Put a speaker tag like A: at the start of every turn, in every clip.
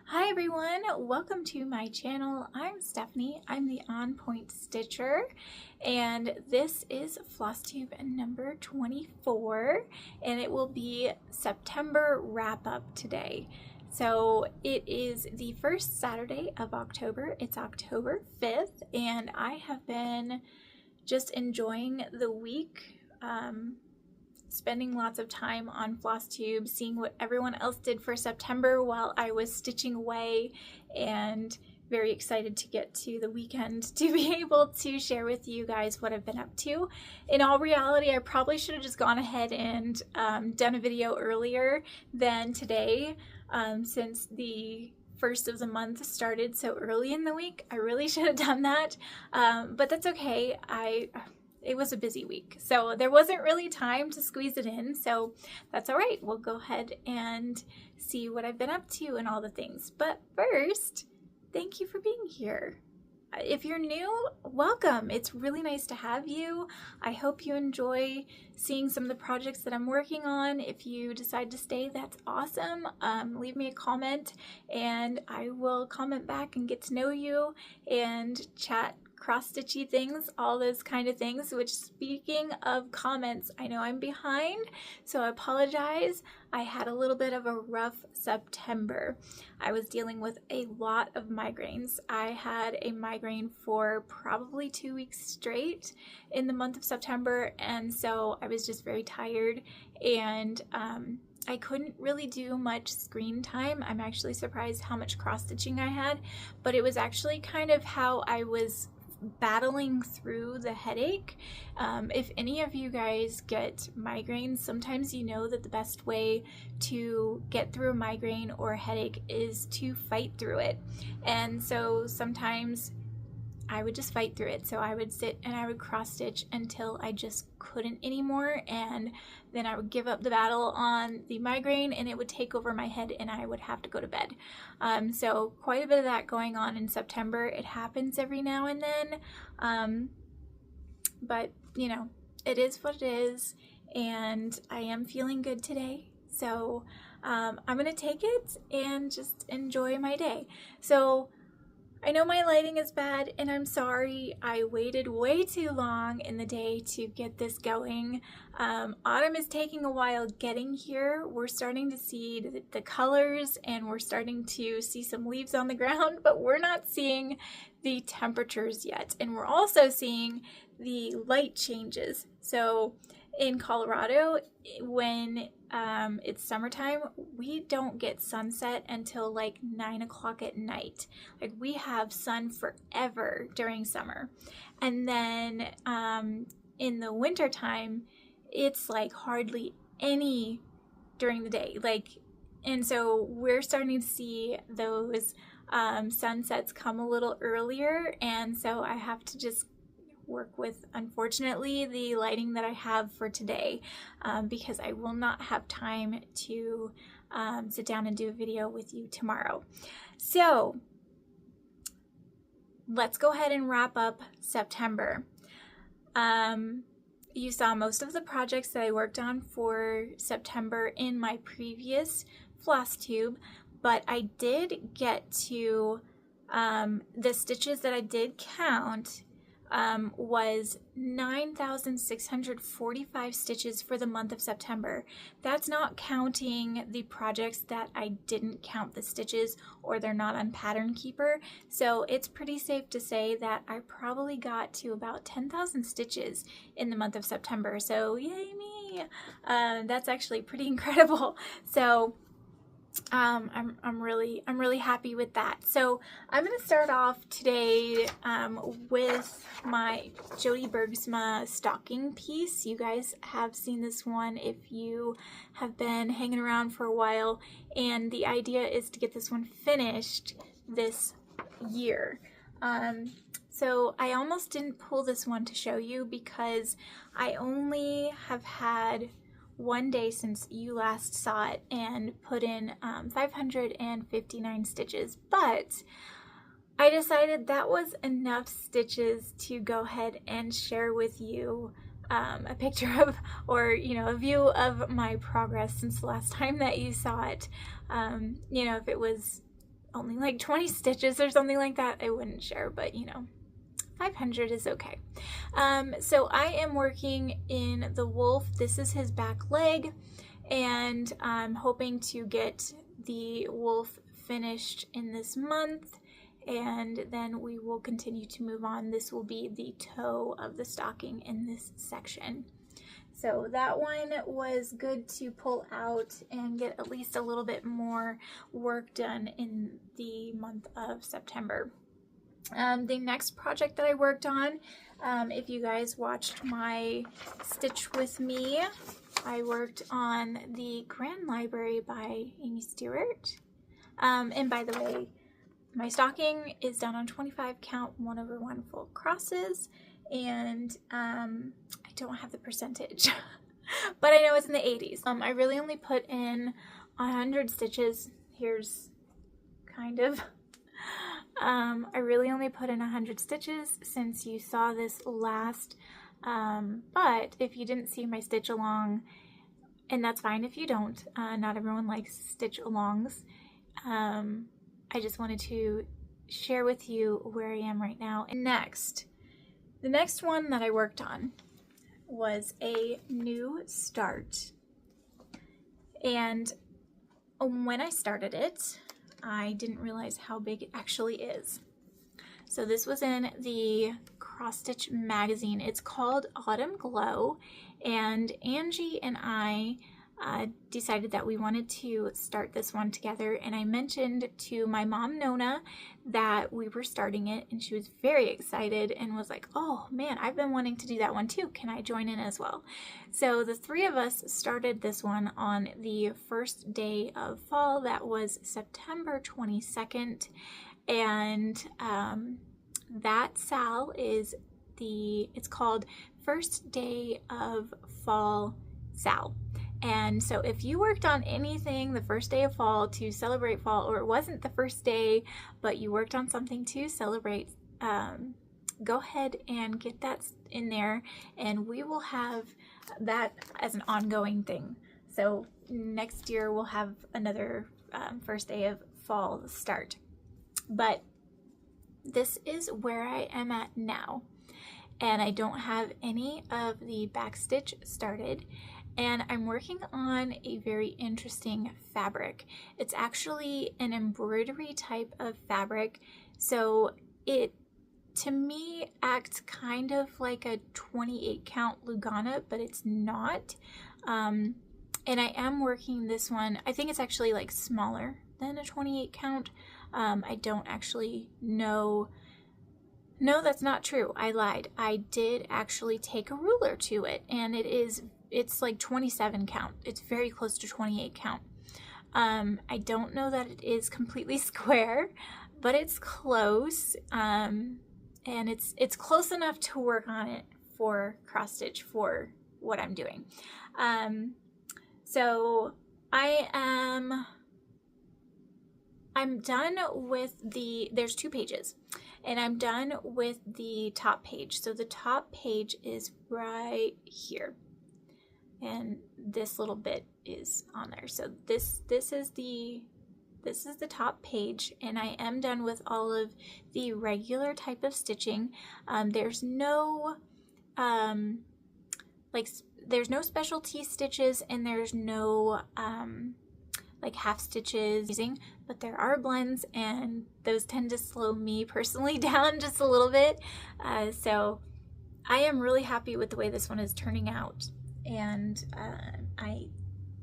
A: Hi everyone, welcome to my channel. I'm Stephanie, I'm the On Point Stitcher, and this is Flosstube number 24, and it will be September wrap-up today. So it is the first Saturday of October, it's October 5th, and I have been just enjoying the week. Spending lots of time on Flosstube, seeing what everyone else did for September while I was stitching away, and very excited to get to the weekend to be able to share with you guys what I've been up to. In all reality, I probably should have just gone ahead and done a video earlier than today, since the first of the month started so early in the week. I really should have done that, but that's okay. It was a busy week, so there wasn't really time to squeeze it in, so that's all right. We'll go ahead and see what I've been up to and all the things. But first, thank you for being here. If you're new, welcome. It's really nice to have you. I hope you enjoy seeing some of the projects that I'm working on. If you decide to stay, that's awesome. Leave me a comment and I will comment back and get to know you and chat cross-stitchy things, all those kind of things. Which, speaking of comments, I know I'm behind, so I apologize. I had a little bit of a rough September. I was dealing with a lot of migraines. I had a migraine for probably 2 weeks straight in the month of September, and so I was just very tired, and I couldn't really do much screen time. I'm actually surprised how much cross-stitching I had, but it was actually kind of how I was battling through the headache. If any of you guys get migraines, sometimes you know that the best way to get through a migraine or a headache is to fight through it. And so sometimes I would just fight through it. So I would sit and I would cross stitch until I just couldn't anymore, and then I would give up the battle on the migraine and it would take over my head and I would have to go to bed. So quite a bit of that going on in September. It happens every now and then, but you know, it is what it is, and I am feeling good today. So I'm gonna take it and just enjoy my day. So I know my lighting is bad and I'm sorry. I waited way too long in the day to get this going. Autumn is taking a while getting here. We're starting to see the colors and we're starting to see some leaves on the ground, but we're not seeing the temperatures yet. And we're also seeing the light changes. So in Colorado, when it's summertime, we don't get sunset until like 9 o'clock at night. Like, we have sun forever during summer. And then in the winter time, it's like hardly any during the day. And so we're starting to see those sunsets come a little earlier. And so I have to just work with, unfortunately, the lighting that I have for today, because I will not have time to sit down and do a video with you tomorrow. So let's go ahead and wrap up September. You saw most of the projects that I worked on for September in my previous Flosstube, but I did get to the stitches that I did count was 9,645 stitches for the month of September. That's not counting the projects that I didn't count the stitches or they're not on Pattern Keeper. So it's pretty safe to say that I probably got to about 10,000 stitches in the month of September. So yay me! That's actually pretty incredible. So I'm really happy with that. So I'm going to start off today with my Jody Bergsma stocking piece. You guys have seen this one if you have been hanging around for a while, and the idea is to get this one finished this year. So I almost didn't pull this one to show you because I only have had one day since you last saw it and put in 559 stitches, but I decided that was enough stitches to go ahead and share with you a picture of, or a view of my progress since the last time that you saw it. If it was only like 20 stitches or something like that, I wouldn't share, but you know, 500 is okay. So I am working in the wolf. This is his back leg, and I'm hoping to get the wolf finished in this month, and then we will continue to move on. This will be the toe of the stocking in this section. So that one was good to pull out and get at least a little bit more work done in the month of September. The next project that I worked on, if you guys watched my Stitch With Me, I worked on the Grand Library by Amy Stewart. And by the way, my stocking is done on 25 count 1/1 full crosses, and I don't have the percentage, but I know it's in the 80s. I really only put in 100 stitches. Here's kind of... I really only put in 100 stitches since you saw this last, but if you didn't see my stitch along, and that's fine if you don't, not everyone likes stitch alongs, I just wanted to share with you where I am right now. And the next one that I worked on was a new start, and when I started it, I didn't realize how big it actually is. So this was in the Cross Stitch magazine. It's called Autumn Glow, and Angie and I decided that we wanted to start this one together, and I mentioned to my mom Nona that we were starting it, and she was very excited and was like, oh man, I've been wanting to do that one too, can I join in as well? So the three of us started this one on the first day of fall. That was September 22nd, and that SAL is it's called First Day of Fall SAL. And so if you worked on anything the first day of fall to celebrate fall, or it wasn't the first day, but you worked on something to celebrate, go ahead and get that in there, and we will have that as an ongoing thing. So next year we'll have another first day of fall start. But this is where I am at now, and I don't have any of the backstitch started. And I'm working on a very interesting fabric. It's actually an embroidery type of fabric. So it, to me, acts kind of like a 28 count Lugana, but it's not. And I am working this one, I think it's actually like smaller than a 28 count. I don't actually know. No, that's not true. I lied. I did actually take a ruler to it, and it's like 27 count. It's very close to 28 count. I don't know that it is completely square, but it's close. And it's close enough to work on it for cross stitch for what I'm doing. So I'm done with there's 2 pages, and I'm done with the top page. So the top page is right here, and this little bit is on there. So this is the top page, and I am done with all of the regular type of stitching. There's no there's no specialty stitches, and there's no like half stitches using, but there are blends, and those tend to slow me personally down just a little bit. So I am really happy with the way this one is turning out, and I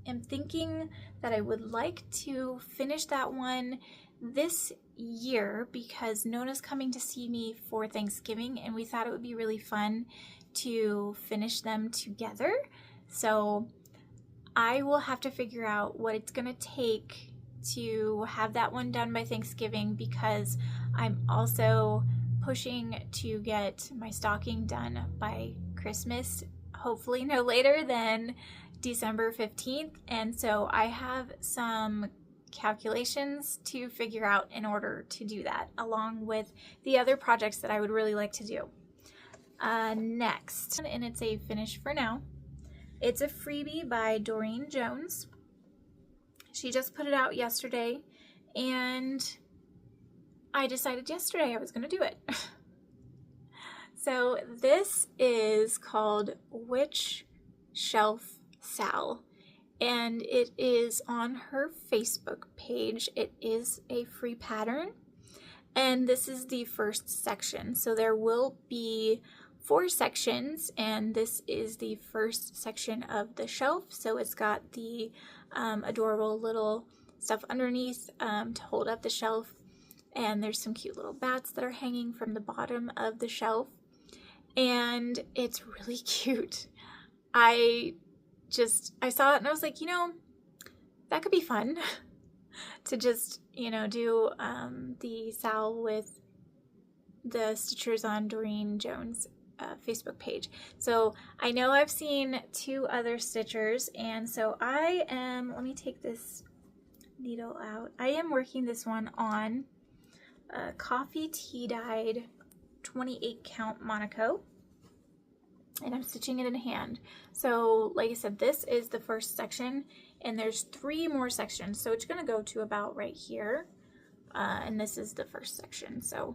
A: am thinking that I would like to finish that one this year because Nona's coming to see me for Thanksgiving, and we thought it would be really fun to finish them together. So I will have to figure out what it's gonna take to have that one done by Thanksgiving, because I'm also pushing to get my stocking done by Christmas, hopefully no later than December 15th. And so I have some calculations to figure out in order to do that, along with the other projects that I would really like to do. Next, and it's a finish for now. It's a freebie by Doreen Jones. She just put it out yesterday, and I decided yesterday I was going to do it. So this is called Witch Shelf Sal, and it is on her Facebook page. It is a free pattern, and this is the first section. So there will be 4 sections, and this is the first section of the shelf. So it's got the adorable little stuff underneath to hold up the shelf, and there's some cute little bats that are hanging from the bottom of the shelf, and it's really cute. I saw it and I was like, you know, that could be fun to just, you know, do the Sal with the Stitchers on Doreen Jones Facebook page. So I know I've seen 2 other Stitchers, and so let me take this needle out. I am working this one on coffee tea dyed 28 count Monaco, and I'm stitching it in hand. So like I said, this is the first section, and there's 3 more sections, so it's going to go to about right here, and this is the first section. So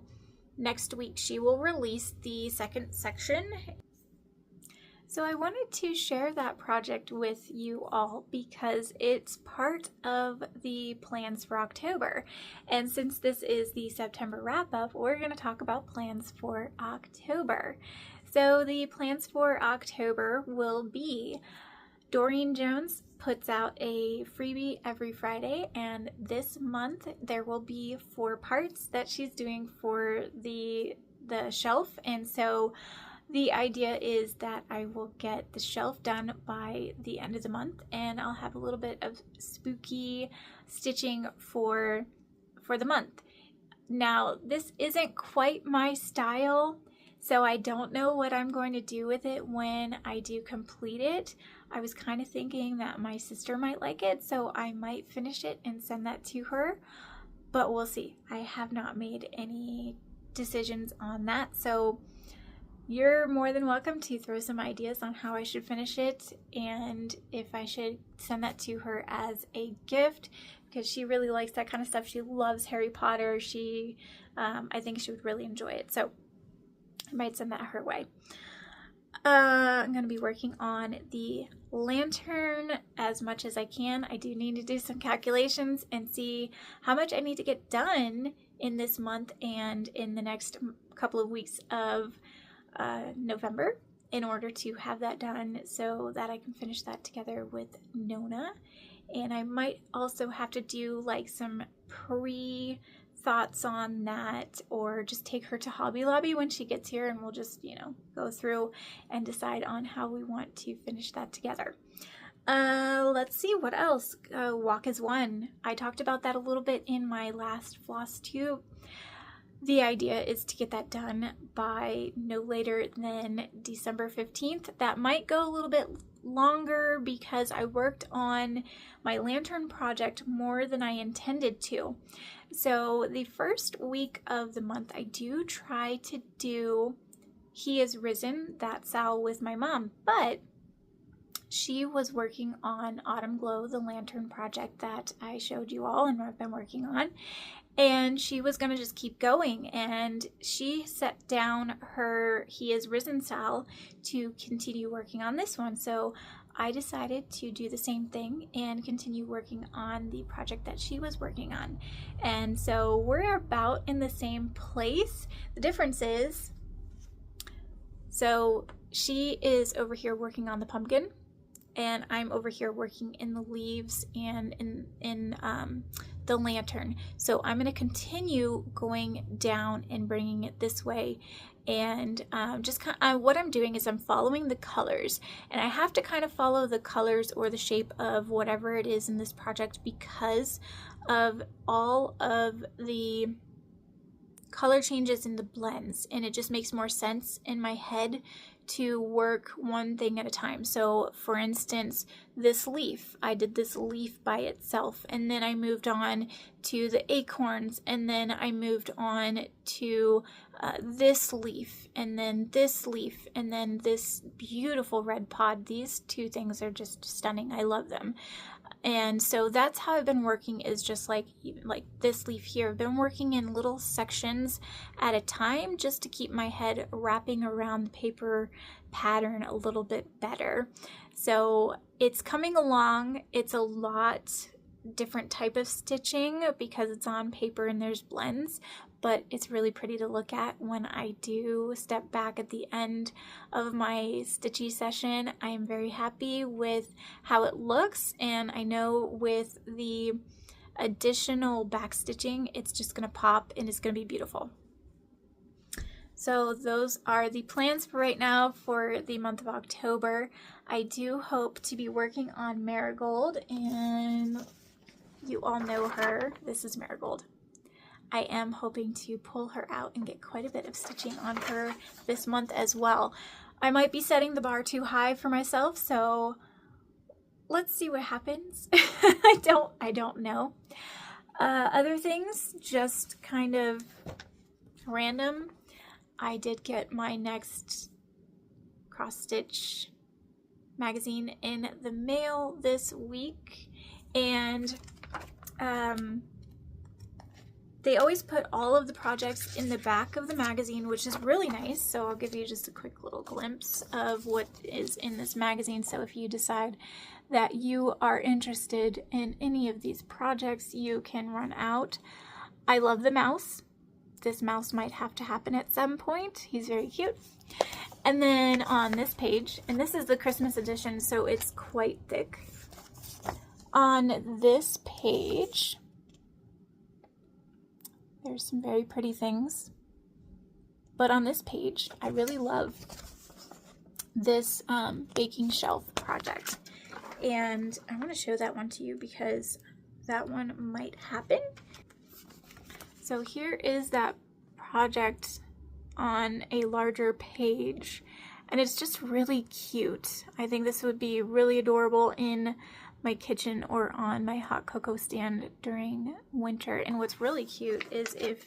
A: next week she will release the second section. So I wanted to share that project with you all because it's part of the plans for October. And since this is the September wrap-up, we're going to talk about plans for October. So the plans for October will be Doreen Jones puts out a freebie every Friday, and this month there will be 4 parts that she's doing for the shelf. And so the idea is that I will get the shelf done by the end of the month, and I'll have a little bit of spooky stitching for the month. Now, this isn't quite my style, so I don't know what I'm going to do with it when I do complete it. I was kind of thinking that my sister might like it, so I might finish it and send that to her, but we'll see. I have not made any decisions on that, so you're more than welcome to throw some ideas on how I should finish it and if I should send that to her as a gift, because she really likes that kind of stuff. She loves Harry Potter. I think she would really enjoy it, so I might send that her way. I'm going to be working on the lantern as much as I can. I do need to do some calculations and see how much I need to get done in this month and in the next couple of weeks of November in order to have that done so that I can finish that together with Nona. And I might also have to do like some thoughts on that, or just take her to Hobby Lobby when she gets here, and we'll just, you know, go through and decide on how we want to finish that together. Let's see what else. Walk as One. I talked about that a little bit in my last Flosstube. The idea is to get that done by no later than December 15th. That might go a little bit longer because I worked on my lantern project more than I intended to. So the first week of the month, I do try to do He Is Risen, that Sal with my mom, but she was working on Autumn Glow, the lantern project that I showed you all and I've been working on. And she was going to just keep going, and she set down her He Is Risen Sal to continue working on this one. So I decided to do the same thing and continue working on the project that she was working on. And so we're about in the same place. The difference is, so she is over here working on the pumpkin, and I'm over here working in the leaves and in the lantern. So I'm going to continue going down and bringing it this way, and what I'm doing is I'm following the colors, and I have to kind of follow the colors or the shape of whatever it is in this project because of all of the color changes in the blends, and it just makes more sense in my head to work one thing at a time. So for instance, this leaf, I did this leaf by itself, and then I moved on to the acorns, and then I moved on to this leaf, and then this leaf, and then this beautiful red pod. These 2 things are just stunning. I love them. And so that's how I've been working, is just like this leaf here. I've been working in little sections at a time just to keep my head wrapping around the paper pattern a little bit better. So it's coming along. It's a lot different type of stitching because it's on paper and there's blends, but it's really pretty to look at when I do step back at the end of my stitchy session. I am very happy with how it looks, and I know with the additional back stitching it's just gonna pop and it's gonna be beautiful. So those are the plans for right now for the month of October. I do hope to be working on Marigold, and you all know her. This is Marigold. I am hoping to pull her out and get quite a bit of stitching on her this month as well. I might be setting the bar too high for myself, so let's see what happens. I don't know. Other things, just kind of random. I did get my next cross stitch magazine in the mail this week, and they always put all of the projects in the back of the magazine, which is really nice. So I'll give you just a quick little glimpse of what is in this magazine. So if you decide that you are interested in any of these projects, you can run out. I love the mouse. This mouse might have to happen at some point. He's very cute. And then on this page, and this is the Christmas edition, so it's quite thick. On this page, there's some very pretty things. But on this page, I really love this baking shelf project. And I want to show that one to you because that one might happen. So here is that project on a larger page, and it's just really cute. I think this would be really adorable in my kitchen or on my hot cocoa stand during winter. And what's really cute is if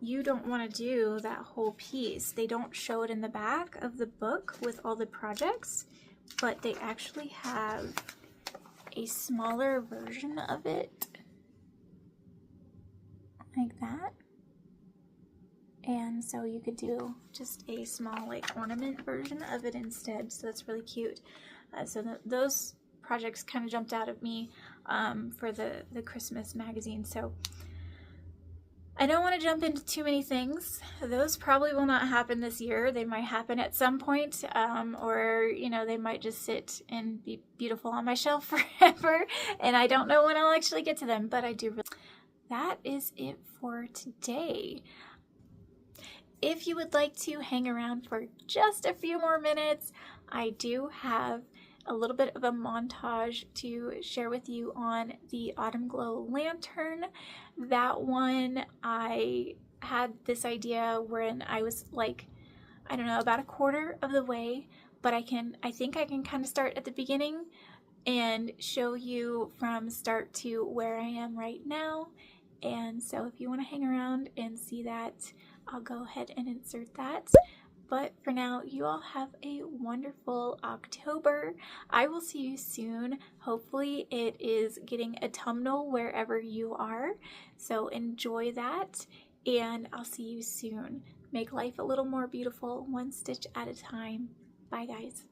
A: you don't want to do that whole piece, they don't show it in the back of the book with all the projects, but they actually have a smaller version of it like that. And so you could do just a small like ornament version of it instead. So that's really cute. Those projects kind of jumped out at me for the Christmas magazine. So I don't want to jump into too many things. Those probably will not happen this year. They might happen at some point, or you know, they might just sit and be beautiful on my shelf forever, and I don't know when I'll actually get to them, but I do. That is it for today. If you would like to hang around for just a few more minutes, I do have a little bit of a montage to share with you on the Autumn Glow lantern. That one, I had this idea when I was like, I don't know, about a quarter of the way, but I think I can kind of start at the beginning and show you from start to where I am right now. And so if you want to hang around and see that, I'll go ahead and insert that. But for now, you all have a wonderful October. I will see you soon. Hopefully it is getting autumnal wherever you are. So enjoy that, and I'll see you soon. Make life a little more beautiful, one stitch at a time. Bye, guys.